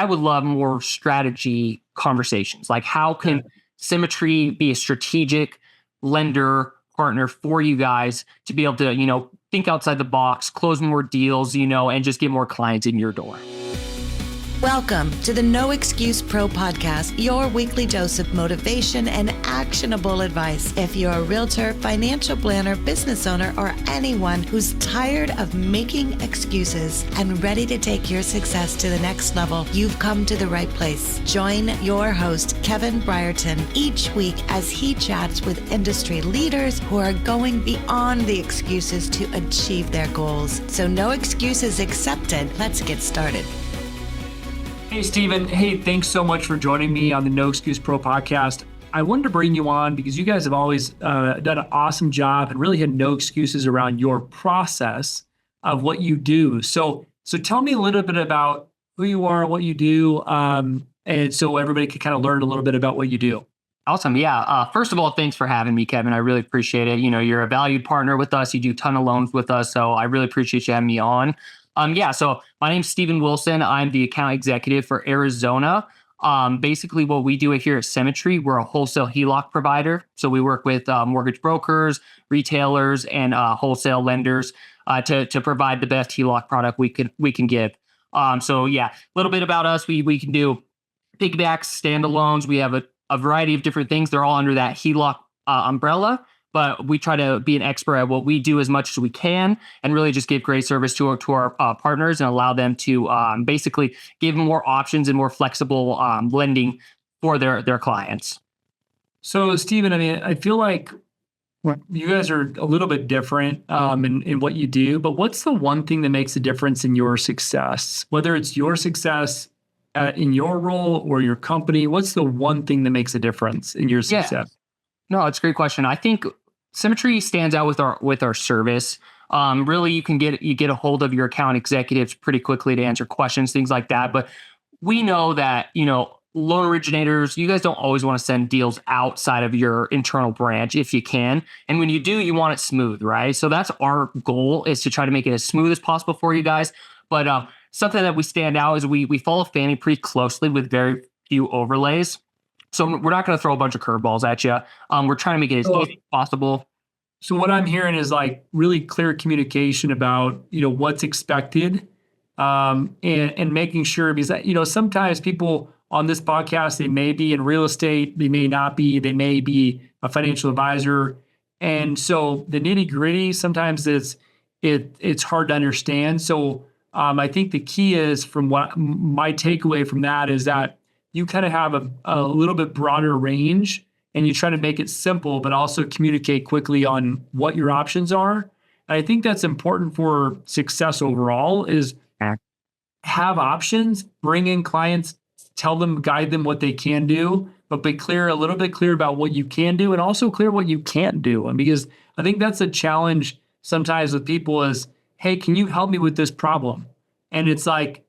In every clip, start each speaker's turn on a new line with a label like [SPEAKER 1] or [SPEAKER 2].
[SPEAKER 1] I would love more strategy conversations. Like, how can Symmetry be a strategic lender partner for you guys to be able to, think outside the box, close more deals, and just get more clients in your door?
[SPEAKER 2] Welcome to the No Excuse Pro podcast, your weekly dose of motivation and actionable advice. If you're a realtor, financial planner, business owner, or anyone who's tired of making excuses and ready to take your success to the next level, you've come to the right place. Join your host, Kevin Brierton, each week as he chats with industry leaders who are going beyond the excuses to achieve their goals. So no excuses accepted. Let's get started.
[SPEAKER 3] Hey, Steven. Hey, thanks so much for joining me on the No Excuse Pro podcast. I wanted to bring you on because you guys have always done an awesome job and really had no excuses around your process of what you do. So tell me a little bit about who you are, what you do, and so everybody can kind of learn a little bit about what you do.
[SPEAKER 1] Awesome. Yeah. First of all, thanks for having me, Kevin. I really appreciate it. You're a valued partner with us. You do a ton of loans with us. So I really appreciate you having me on. So my name's Steven Wilson. I'm the account executive for Arizona. Basically what we do here at Symmetry, we're a wholesale HELOC provider. So we work with mortgage brokers, retailers, and wholesale lenders to provide the best HELOC product we can give. A little bit about us. We can do pigbacks, standalones. We have a variety of different things. They're all under that HELOC umbrella. But we try to be an expert at what we do as much as we can and really just give great service to our partners and allow them to basically give them more options and more flexible lending for their clients.
[SPEAKER 3] So, Steven, I feel like you guys are a little bit different in what you do, but what's the one thing that makes a difference in your success? Whether it's your success in your role or your company, what's the one thing that makes a difference in your success?
[SPEAKER 1] Yeah. No, it's a great question. I think Symmetry stands out with our service. Really, you get a hold of your account executives pretty quickly to answer questions, things like that. But we know that loan originators, you guys don't always want to send deals outside of your internal branch if you can. And when you do, you want it smooth, right? So that's our goal, is to try to make it as smooth as possible for you guys. But something that we stand out is we follow Fannie pretty closely with very few overlays. So we're not going to throw a bunch of curveballs at you. We're trying to make it as easy as possible.
[SPEAKER 3] So what I'm hearing is like really clear communication about, what's expected and making sure, because, sometimes people on this podcast, they may be in real estate, they may not be, they may be a financial advisor. And so the nitty gritty, sometimes it's hard to understand. So I think the key is, from what my takeaway from that is, that you kind of have a little bit broader range and you try to make it simple, but also communicate quickly on what your options are. And I think that's important for success overall, is have options, bring in clients, tell them, guide them what they can do, but be clear, a little bit clear about what you can do and also clear what you can't do. And because I think that's a challenge sometimes with people is, hey, can you help me with this problem? And it's like,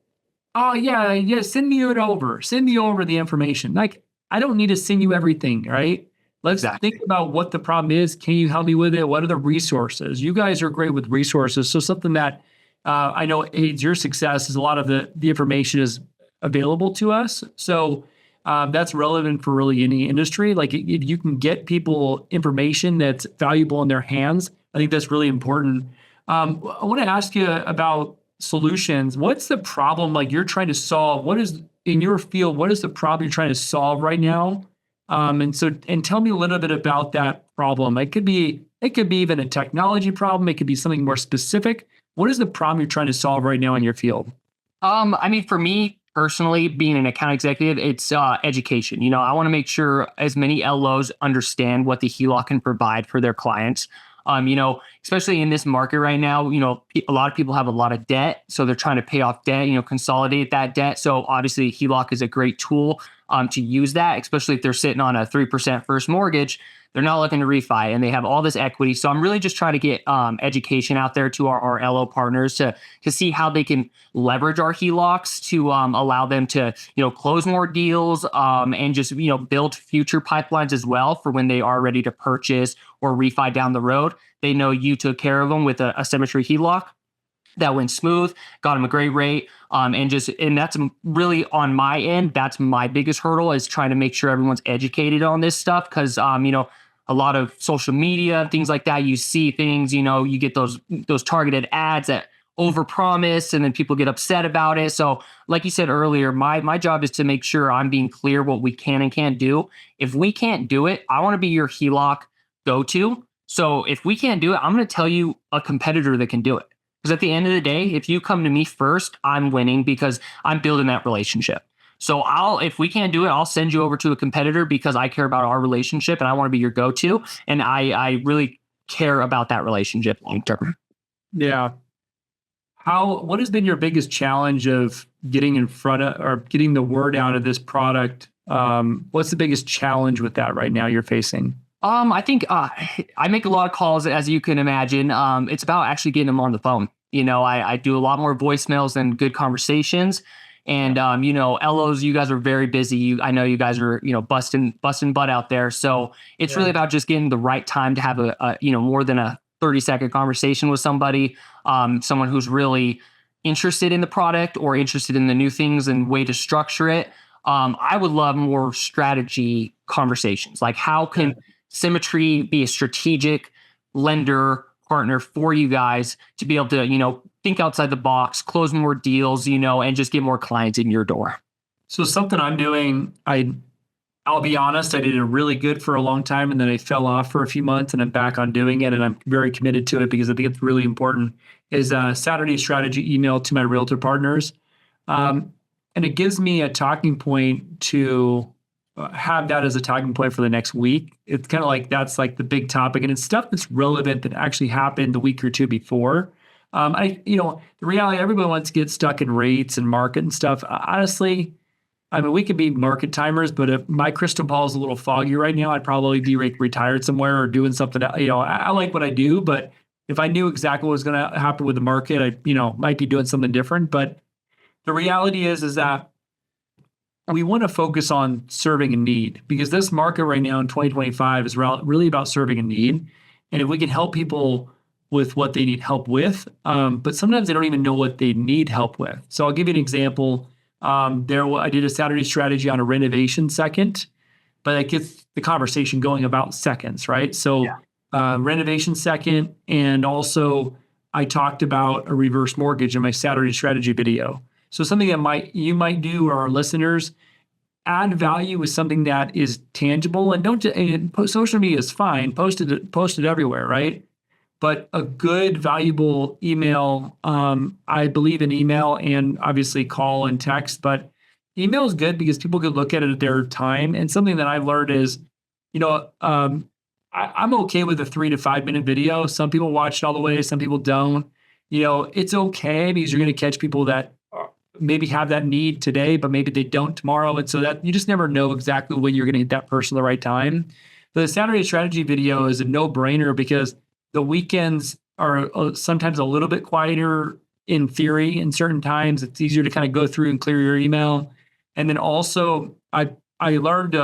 [SPEAKER 3] oh, yeah, send me over the information. Like, I don't need to send you everything, right? Let's think about what the problem is. Can you help me with it? What are the resources? You guys are great with resources. So something that I know aids your success is a lot of the information is available to us. So that's relevant for really any industry. Like, if you can get people information that's valuable in their hands, I think that's really important. I want to ask you about solutions. What's the problem like you're trying to solve? What is, in your field, what is the problem you're trying to solve right now? And tell me a little bit about that problem. It could be even a technology problem. It could be something more specific. What is the problem you're trying to solve right now in your field?
[SPEAKER 1] For me personally, being an account executive, it's education. I want to make sure as many LOs understand what the HELOC can provide for their clients. Especially in this market right now, a lot of people have a lot of debt, so they're trying to pay off debt, consolidate that debt. So obviously HELOC is a great tool to use that, especially if they're sitting on a 3% first mortgage. They're not looking to refi and they have all this equity. So I'm really just trying to get education out there to our LO partners to see how they can leverage our HELOCs to allow them to, close more deals and just, build future pipelines as well for when they are ready to purchase or refi down the road. They know you took care of them with a Symmetry HELOC. That went smooth, got him a great rate. And that's really on my end. That's my biggest hurdle, is trying to make sure everyone's educated on this stuff. Cause, a lot of social media, things like that, you see things, you get those targeted ads that overpromise, and then people get upset about it. So like you said earlier, my job is to make sure I'm being clear what we can and can't do. If we can't do it, I want to be your HELOC go-to. So if we can't do it, I'm going to tell you a competitor that can do it. Because at the end of the day, if you come to me first, I'm winning because I'm building that relationship. So if we can't do it, I'll send you over to a competitor because I care about our relationship and I want to be your go-to. And I really care about that relationship long term.
[SPEAKER 3] Yeah. What has been your biggest challenge of getting in front of or getting the word out of this product? What's the biggest challenge with that right now you're facing?
[SPEAKER 1] I think I make a lot of calls, as you can imagine. It's about actually getting them on the phone. I do a lot more voicemails than good conversations. And, LOs, you guys are very busy. I know you guys are, busting butt out there. So it's really about just getting the right time to have a more than a 30-second conversation with somebody, someone who's really interested in the product or interested in the new things and way to structure it. I would love more strategy conversations. Like, how can Symmetry be a strategic lender partner for you guys to be able to, think outside the box, close more deals, and just get more clients in your door?
[SPEAKER 3] So something I'm doing, I'll be honest, I did it really good for a long time, and then I fell off for a few months, and I'm back on doing it, and I'm very committed to it because I think it's really important, is a Saturday strategy email to my realtor partners. And it gives me a talking point to have that as a talking point for the next week. It's kind of like that's like the big topic, and it's stuff that's relevant that actually happened the week or two before. The reality, everybody wants to get stuck in rates and market and stuff. Honestly, we could be market timers, but if my crystal ball is a little foggy right now, I'd probably be retired somewhere or doing something. I like what I do, but if I knew exactly what was going to happen with the market, I might be doing something different. But the reality is that we want to focus on serving a need, because this market right now in 2025 is really about serving a need. And if we can help people with what they need help with, but sometimes they don't even know what they need help with. So I'll give you an example. I did a Saturday strategy on a renovation second, but it gets the conversation going about seconds, right? So renovation second, and also I talked about a reverse mortgage in my Saturday strategy video. So something that you might do, or our listeners, add value with something that is tangible, and social media is fine, post it everywhere, right? But a good, valuable email, I believe in email and obviously call and text, but email is good because people could look at it at their time. And something that I've learned is, I'm okay with a 3 to 5 minute video. Some people watch it all the way, some people don't. It's okay because you're going to catch people that maybe have that need today, but maybe they don't tomorrow. And so that you just never know exactly when you're going to hit that person at the right time. The Saturday strategy video is a no-brainer because the weekends are sometimes a little bit quieter in theory. In certain times, it's easier to kind of go through and clear your email. And then also, I learned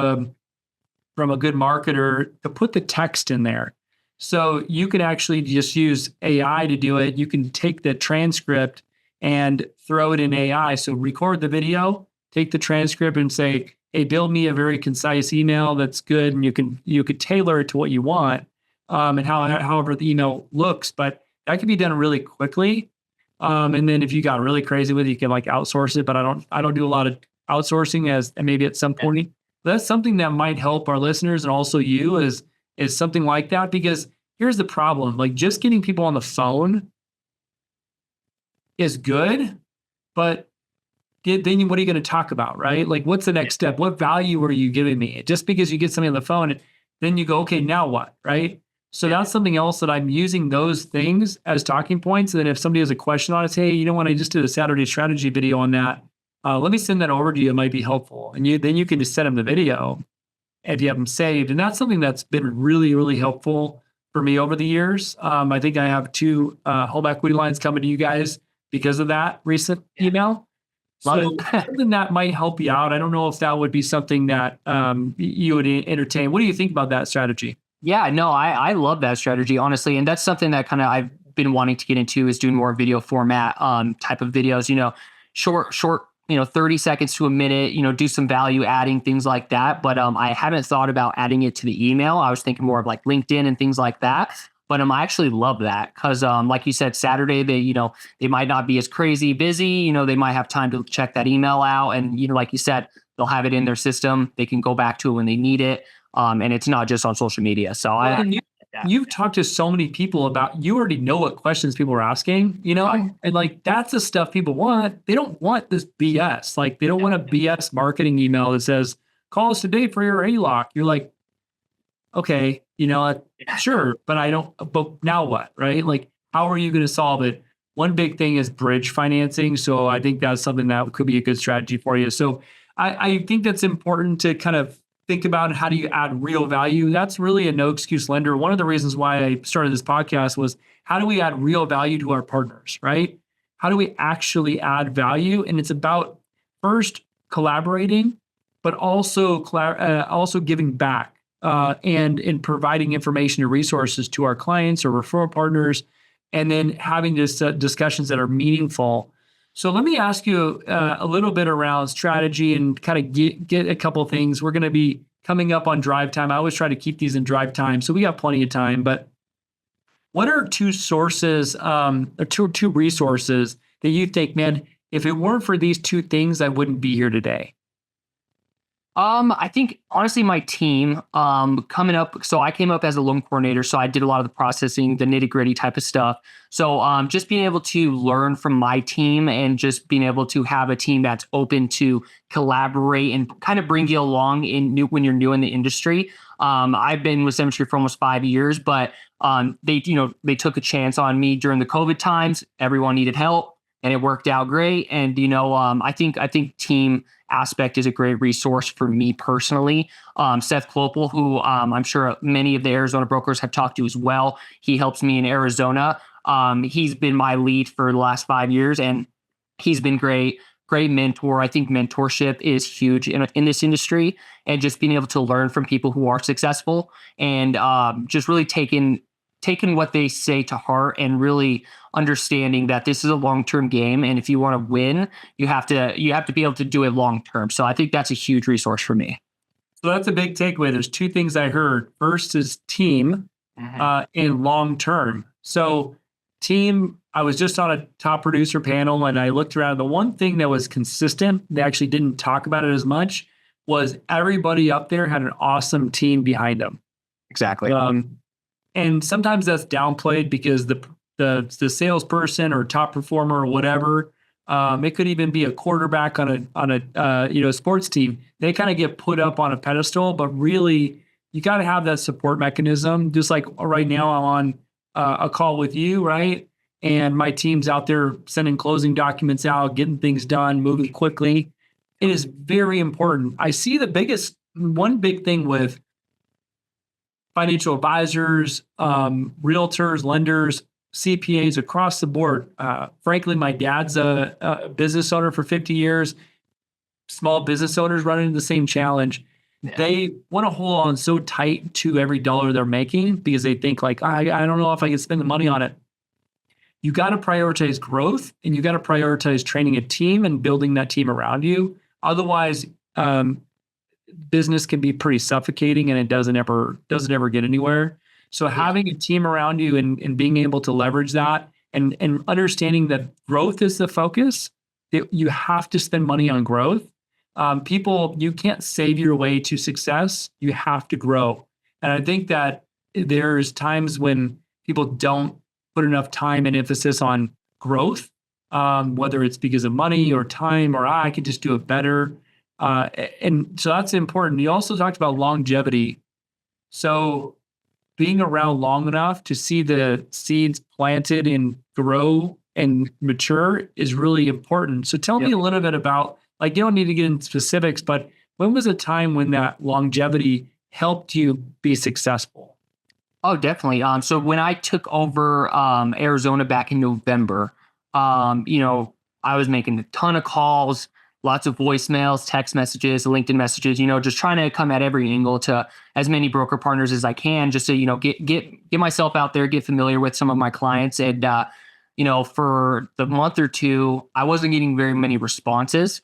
[SPEAKER 3] from a good marketer to put the text in there. So you can actually just use AI to do it. You can take the transcript and throw it in AI. So record the video, take the transcript and say, hey, build me a very concise email that's good. And you could tailor it to what you want. And however the email looks, but that can be done really quickly. And then if you got really crazy with it, you can outsource it. But I don't do a lot of outsourcing and maybe at some point. That's something that might help our listeners and also you is something like that. Because here's the problem: just getting people on the phone is good, but then what are you going to talk about, right? What's the next step? What value are you giving me? Just because you get somebody on the phone, and then you go, okay, now what, right? So that's something else that I'm using those things as talking points. And then if somebody has a question on it, say, hey, when I just did a Saturday strategy video on that, let me send that over to you. It might be helpful. And then you can just send them the video if you have them saved. And that's something that's been really, really helpful for me over the years. I think I have 2 home equity lines coming to you guys because of that recent email. So something that might help you out. I don't know if that would be something that you would entertain. What do you think about that strategy?
[SPEAKER 1] Yeah, no, I love that strategy, honestly. And that's something that kind of I've been wanting to get into is doing more video format type of videos, short, 30 seconds to a minute, do some value adding, things like that. But I haven't thought about adding it to the email. I was thinking more of like LinkedIn and things like that. But I actually love that because, like you said, Saturday, they might not be as crazy busy. They might have time to check that email out. And, like you said, they'll have it in their system. They can go back to it when they need it. And it's not just on social media. So
[SPEAKER 3] you've talked to so many people about, you already know what questions people are asking, and like, that's the stuff people want. They don't want this BS. Like, they don't want a BS marketing email that says, call us today for your HELOC. You're like, okay, sure, but now what, right? Like, how are you going to solve it? One big thing is bridge financing. So I think that's something that could be a good strategy for you. So I think that's important to kind of think about how do you add real value. That's really a no excuse lender. One of the reasons why I started this podcast was how do we add real value to our partners, right? How do we actually add value? And it's about first collaborating, but also giving back and in providing information and resources to our clients or referral partners, and then having discussions that are meaningful. So let me ask you a little bit around strategy and kind of get a couple of things. We're going to be coming up on drive time. I always try to keep these in drive time, so we got plenty of time. But what are two sources, or two resources that you think, man, if it weren't for these two things, I wouldn't be here today?
[SPEAKER 1] I think honestly, my team coming up. So I came up as a loan coordinator, so I did a lot of the processing, the nitty gritty type of stuff. So just being able to learn from my team and just being able to have a team that's open to collaborate and kind of bring you along when you're new in the industry. I've been with Symmetry for almost 5 years, but they took a chance on me during the COVID times. Everyone needed help, and it worked out great. And I think team aspect is a great resource for me personally. Seth Clopel, who I'm sure many of the Arizona brokers have talked to as well. He helps me in Arizona. He's been my lead for the last 5 years, and he's been great mentor. I think mentorship is huge in this industry, and just being able to learn from people who are successful and just really taking what they say to heart and really understanding that this is a long-term game. And if you want to win, you have to be able to do it long-term. So I think that's a huge resource for me.
[SPEAKER 3] So that's a big takeaway. There's two things I heard. First is team and long-term. So team, I was just on a top producer panel and I looked around. The one thing that was consistent, they actually didn't talk about it as much, was everybody up there had an awesome team behind them.
[SPEAKER 1] Exactly.
[SPEAKER 3] And sometimes that's downplayed because the salesperson or top performer or whatever, it could even be a quarterback on a sports team. They kind of get put up on a pedestal, but really you got to have that support mechanism. Just like right now, I'm on a call with you, right? And my team's out there sending closing documents out, getting things done, moving quickly. It is very important. I see one big thing with financial advisors, realtors, lenders, CPAs across the board. Frankly, my dad's a business owner for 50 years. Small business owners running into the same challenge. Yeah. They want to hold on so tight to every dollar they're making because they think like, I don't know if I can spend the money on it. You got to prioritize growth, and you got to prioritize training a team and building that team around you. Otherwise, business can be pretty suffocating and it doesn't ever get anywhere. So having a team around you and being able to leverage that and understanding that growth is the focus, that you have to spend money on growth. You can't save your way to success. You have to grow. And I think that there's times when people don't put enough time and emphasis on growth, whether it's because of money or time or I could just do it better. And so that's important. You also talked about longevity. So being around long enough to see the seeds planted and grow and mature is really important. So tell me a little bit about, like, you don't need to get into specifics, but when was a time when that longevity helped you be successful?
[SPEAKER 1] Oh, definitely. So when I took over Arizona back in November, I was making a ton of calls, lots of voicemails, text messages, LinkedIn messages, just trying to come at every angle to as many broker partners as I can, just to, get myself out there, get familiar with some of my clients. And, for the month or two, I wasn't getting very many responses.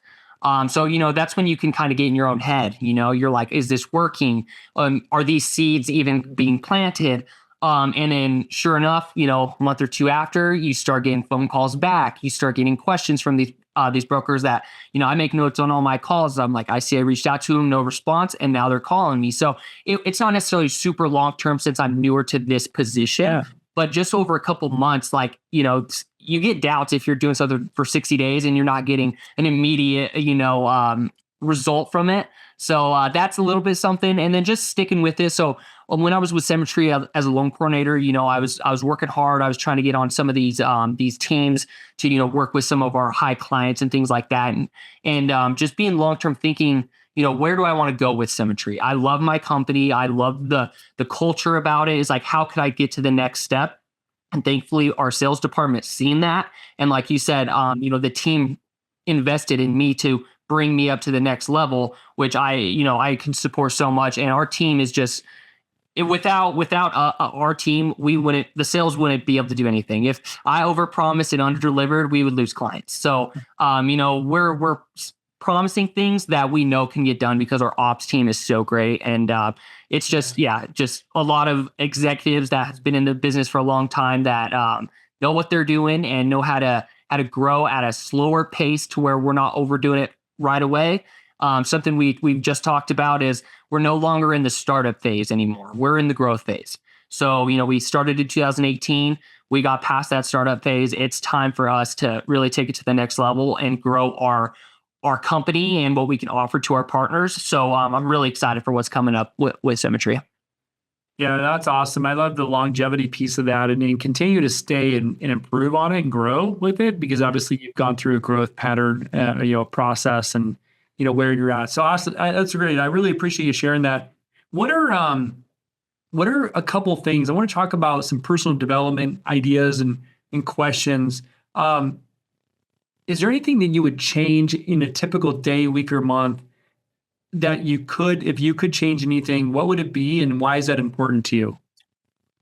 [SPEAKER 1] So, that's when you can kind of get in your own head, you're like, is this working? Are these seeds even being planted? And then sure enough, a month or two after, you start getting phone calls back. You start getting questions from these brokers that, I make notes on all my calls. I'm like, I see I reached out to them, no response, and now they're calling me. So it's not necessarily super long-term since I'm newer to this position, but just over a couple months, like, you get doubts if you're doing something for 60 days and you're not getting an immediate, result from it. So that's a little bit something. And then just sticking with this. So when I was with Symmetry as a loan coordinator, I was working hard. I was trying to get on some of these teams to, work with some of our high clients and things like that. And just being long-term thinking, where do I want to go with Symmetry? I love my company. I love the culture about it. Is like, how could I get to the next step? And thankfully, our sales department seen that. And like you said, the team invested in me to bring me up to the next level, which I can support so much. And our team is just, without our team, the sales wouldn't be able to do anything. If I overpromised and underdelivered, we would lose clients. So, we're promising things that we know can get done because our ops team is so great. And it's just a lot of executives that has been in the business for a long time that know what they're doing and know how to grow at a slower pace to where we're not overdoing it right away. Something we've just talked about is we're no longer in the startup phase anymore. We're in the growth phase. So, we started in 2018. We got past that startup phase. It's time for us to really take it to the next level and grow our company and what we can offer to our partners. So I'm really excited for what's coming up with Symmetry.
[SPEAKER 3] Yeah, that's awesome. I love the longevity piece of that, and then continue to stay and improve on it and grow with it, because obviously you've gone through a growth pattern, process, and where you're at. So awesome. That's great. I really appreciate you sharing that. What are a couple things I want to talk about? Some personal development ideas and questions. Is there anything that you would change in a typical day, week, or month that if you could change anything, what would it be, and why is that important to you?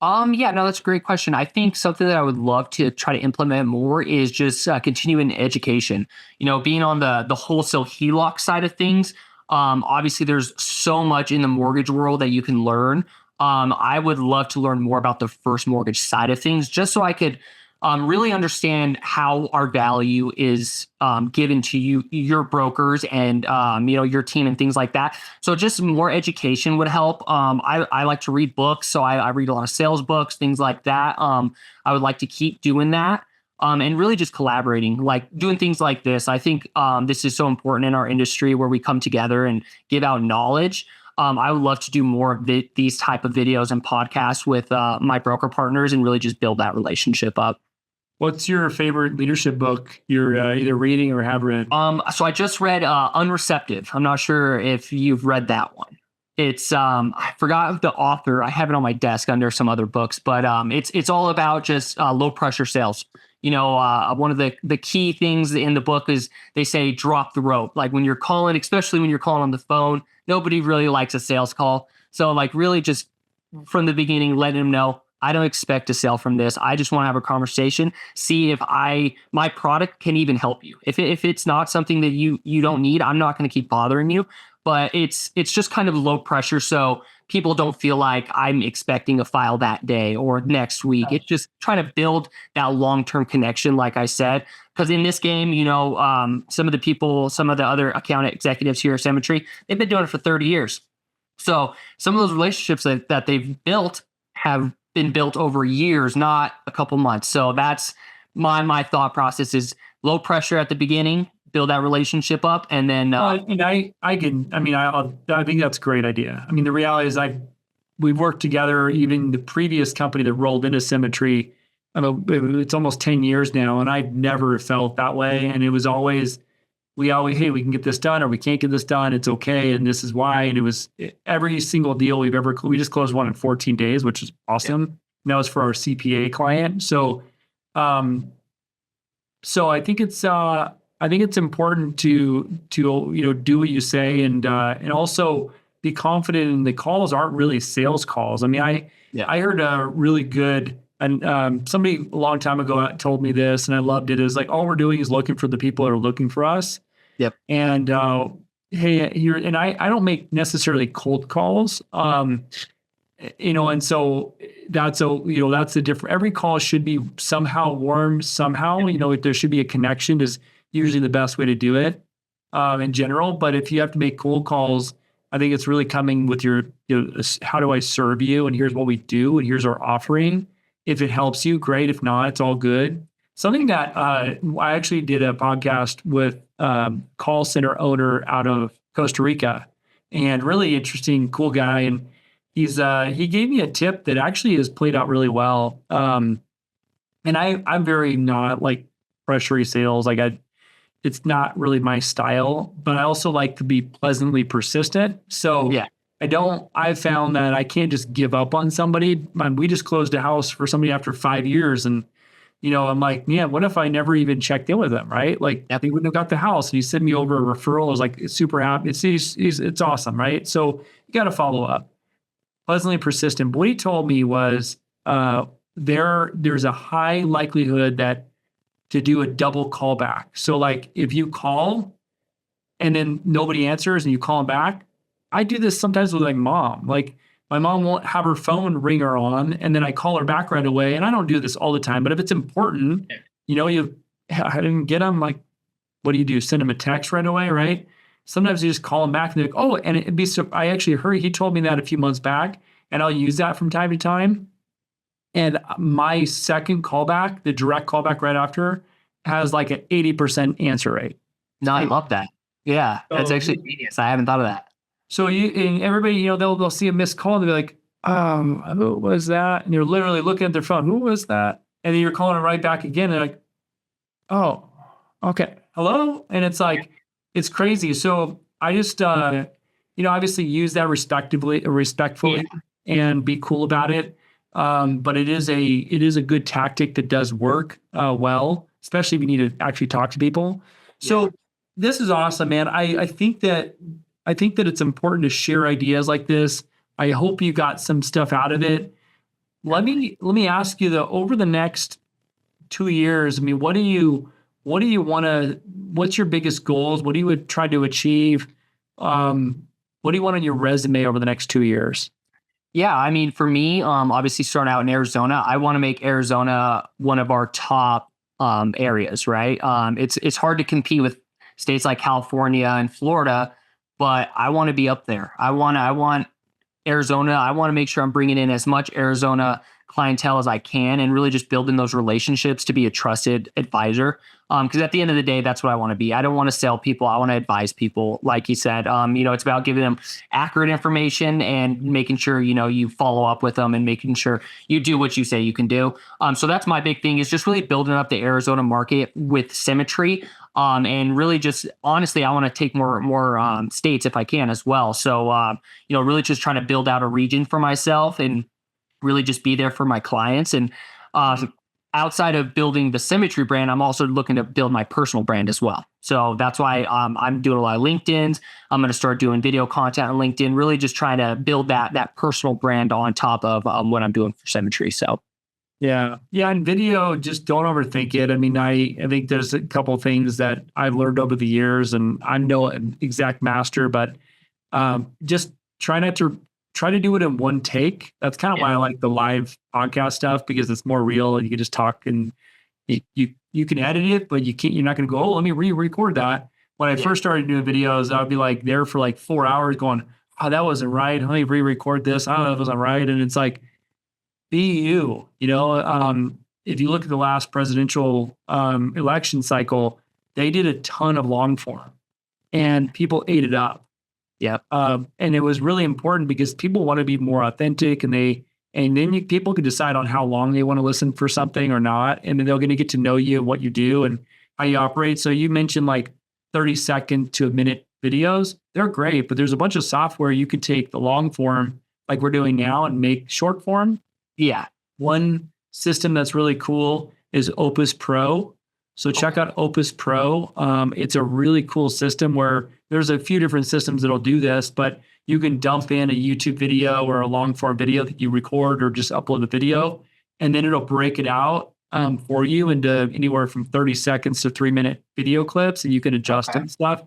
[SPEAKER 1] That's a great question. I think something that I would love to try to implement more is just continuing education. Being on the wholesale HELOC side of things. Obviously, there's so much in the mortgage world that you can learn. I would love to learn more about the first mortgage side of things, just so I could really understand how our value is given to your brokers, and your team and things like that. So just more education would help. I like to read books, so I read a lot of sales books, things like that. I would like to keep doing that, and really just collaborating, like doing things like this. I think this is so important in our industry where we come together and give out knowledge. I would love to do more of these type of videos and podcasts with my broker partners and really just build that relationship up.
[SPEAKER 3] What's your favorite leadership book you're either reading or have read?
[SPEAKER 1] So I just read Unreceptive. I'm not sure if you've read that one. It's I forgot the author. I have it on my desk under some other books, but it's all about just low pressure sales. One of the key things in the book is they say drop the rope. Like when you're calling, especially when you're calling on the phone, nobody really likes a sales call. So like really just from the beginning, letting them know, I don't expect to sell from this. I just want to have a conversation, see if my product can even help you. If it's not something that you don't need, I'm not going to keep bothering you. But it's just kind of low pressure, so people don't feel like I'm expecting a file that day or next week. It's just trying to build that long-term connection, like I said. Because in this game, some of the other account executives here at Symmetry, they've been doing it for 30 years. So some of those relationships that they've built have been built over years, not a couple months. So that's my thought process is low pressure at the beginning, build that relationship up, and then.
[SPEAKER 3] I think that's a great idea. I mean, the reality is we've worked together. Even the previous company that rolled into Symmetry, it's almost 10 years now, and I've never felt that way. And it was always, hey, we can get this done, or we can't get this done. It's okay, and this is why. And it was every single deal we just closed one in 14 days, which is awesome. Yeah. And that was for our CPA client. So I think it's I think it's important to do what you say, and also be confident in the calls aren't really sales calls. I mean, I heard a really good, and somebody a long time ago told me this, and I loved it. Is like, all we're doing is looking for the people that are looking for us.
[SPEAKER 1] Yep.
[SPEAKER 3] And hey, here, and I don't make necessarily cold calls. And so that's the different. Every call should be somehow warm. Somehow, there should be a connection. Is usually the best way to do it in general. But if you have to make cold calls, I think it's really coming with your, how do I serve you? And here's what we do. And here's our offering. If it helps you, great. If not, it's all good. Something that I actually did a podcast with call center owner out of Costa Rica, and really interesting, cool guy. And he gave me a tip that actually has played out really well. And I'm very not like pressury sales. It's not really my style, but I also like to be pleasantly persistent. So
[SPEAKER 1] Yeah.
[SPEAKER 3] I've found that I can't just give up on somebody. We just closed a house for somebody after 5 years. And, I'm like, yeah, what if I never even checked in with them? Right. Like they wouldn't have got the house, and he sent me over a referral. I was like, it's super happy. It's awesome. Right. So you got to follow up. Pleasantly persistent. But what he told me was there's a high likelihood that to do a double callback. So like if you call and then nobody answers and you call them back, I do this sometimes with my mom. Like my mom won't have her phone ringer on, and then I call her back right away. And I don't do this all the time, but if it's important, I didn't get them. Like, what do? Send them a text right away, right? Sometimes you just call them back and they're like, oh, and it'd be so. I actually heard he told me that a few months back, and I'll use that from time to time. And my second callback, the direct callback right after, has like an 80% answer rate.
[SPEAKER 1] No, I love that. Yeah, that's actually genius. I haven't thought of that.
[SPEAKER 3] So and everybody, they'll see a missed call and they'll be like, who was that? And they're literally looking at their phone. Who was that? And then you're calling it right back again. And they're like, oh, okay. Hello? And it's like, it's crazy. So I just, obviously use that respectfully and be cool about it. But it is a good tactic that does work well, especially if you need to actually talk to people. So this is awesome, man. I think that it's important to share ideas like this. I hope you got some stuff out of it. Let me ask you though, over the next 2 years, I mean, what do you want to, what's your biggest goals? What do you try to achieve? What do you want on your resume over the next 2 years?
[SPEAKER 1] Yeah, I mean, for me, obviously starting out in Arizona, I want to make Arizona one of our top areas, right? It's hard to compete with states like California and Florida, but I want to be up there. I want Arizona. I want to make sure I'm bringing in as much Arizona clientele as I can, and really just building those relationships to be a trusted advisor. Because at the end of the day, that's what I want to be. I don't want to sell people. I want to advise people. Like you said, it's about giving them accurate information and making sure, you follow up with them and making sure you do what you say you can do. So that's my big thing, is just really building up the Arizona market with Symmetry. And really just, honestly, I want to take more states if I can as well. So, really just trying to build out a region for myself and really just be there for my clients. And outside of building the Symmetry brand, I'm also looking to build my personal brand as well. So that's why I'm doing a lot of LinkedIn's. I'm going to start doing video content on LinkedIn, really just trying to build that personal brand on top of what I'm doing for Symmetry. So.
[SPEAKER 3] Yeah. And video, just don't overthink it. I mean, I think there's a couple of things that I've learned over the years, and I'm no exact master, but just try to do it in one take. That's kind of why I like the live podcast stuff, because it's more real and you can just talk, and you can edit it, but you're not going to go, oh, let me re-record that. When I first started doing videos, I would be like there for like 4 hours going, oh, that wasn't right. Let me re-record this. I don't know if it wasn't right. And it's like, be you, if you look at the last presidential election cycle, they did a ton of long form and people ate it up.
[SPEAKER 1] Yeah.
[SPEAKER 3] And it was really important because people want to be more authentic, and then people can decide on how long they want to listen for something or not. And then they're going to get to know you, what you do and how you operate. So you mentioned like 30-second to a minute videos. They're great, but there's a bunch of software you could take the long form like we're doing now and make short form.
[SPEAKER 1] Yeah.
[SPEAKER 3] One system that's really cool is Opus Pro. So check out Opus Pro. It's a really cool system where there's a few different systems that'll do this, but you can dump in a YouTube video or a long form video that you record or just upload a video, and then it'll break it out for you into anywhere from 30 seconds to 3-minute video clips, and you can adjust it and stuff.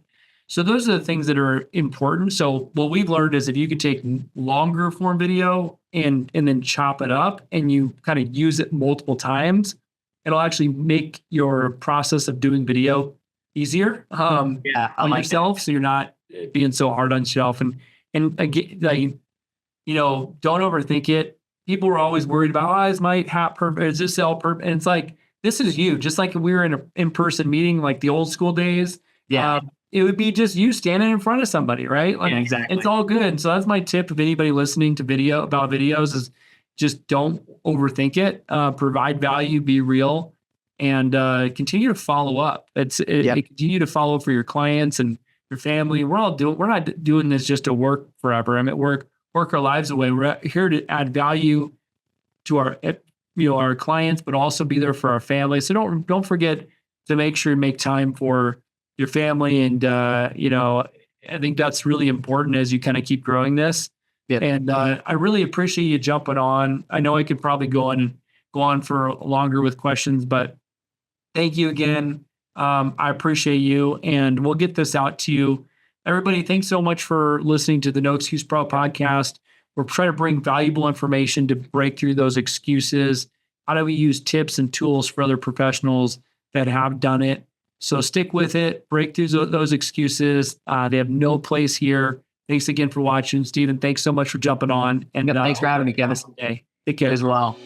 [SPEAKER 3] So those are the things that are important. So what we've learned is if you could take longer form video and then chop it up and you kind of use it multiple times, it'll actually make your process of doing video easier on yourself. So you're not being so hard on yourself. And again, like, don't overthink it. People were always worried about, is my hat perfect? Is this all perfect? And it's like, this is you. Just like we were in an in-person meeting, like the old school days.
[SPEAKER 1] Yeah.
[SPEAKER 3] It would be just you standing in front of somebody, right? Like,
[SPEAKER 1] yeah, exactly.
[SPEAKER 3] It's all good. So that's my tip of anybody listening to videos is just don't overthink it. Provide value, be real, and continue to follow up. Continue to follow for your clients and your family. We're not doing this just to work forever. I mean, work our lives away. We're here to add value to our clients, but also be there for our family. So don't forget to make sure you make time for your family. And, I think that's really important as you kind of keep growing this.
[SPEAKER 1] Yep.
[SPEAKER 3] And I really appreciate you jumping on. I know I could probably go on for longer with questions, but thank you again. I appreciate you, and we'll get this out to you. Everybody, thanks so much for listening to the No Excuse Pro podcast. We're trying to bring valuable information to break through those excuses. How do we use tips and tools for other professionals that have done it? So stick with it, break through those excuses. They have no place here. Thanks again for watching, Stephen. Thanks so much for jumping on. And
[SPEAKER 1] thanks for having me, Kevin.
[SPEAKER 3] Take care
[SPEAKER 1] as well.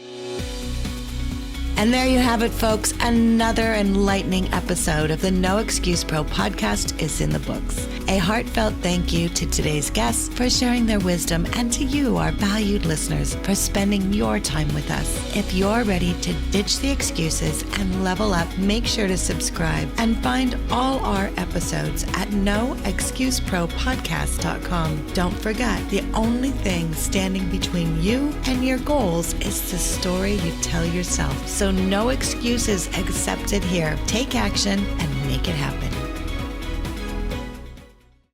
[SPEAKER 2] And there you have it, folks. Another enlightening episode of the No Excuse Pro podcast is in the books. A heartfelt thank you to today's guests for sharing their wisdom, and to you, our valued listeners, for spending your time with us. If you're ready to ditch the excuses and level up, make sure to subscribe and find all our episodes at noexcusepropodcast.com. Don't forget, the only thing standing between you and your goals is the story you tell yourself. So no excuses accepted here. Take action and make it happen.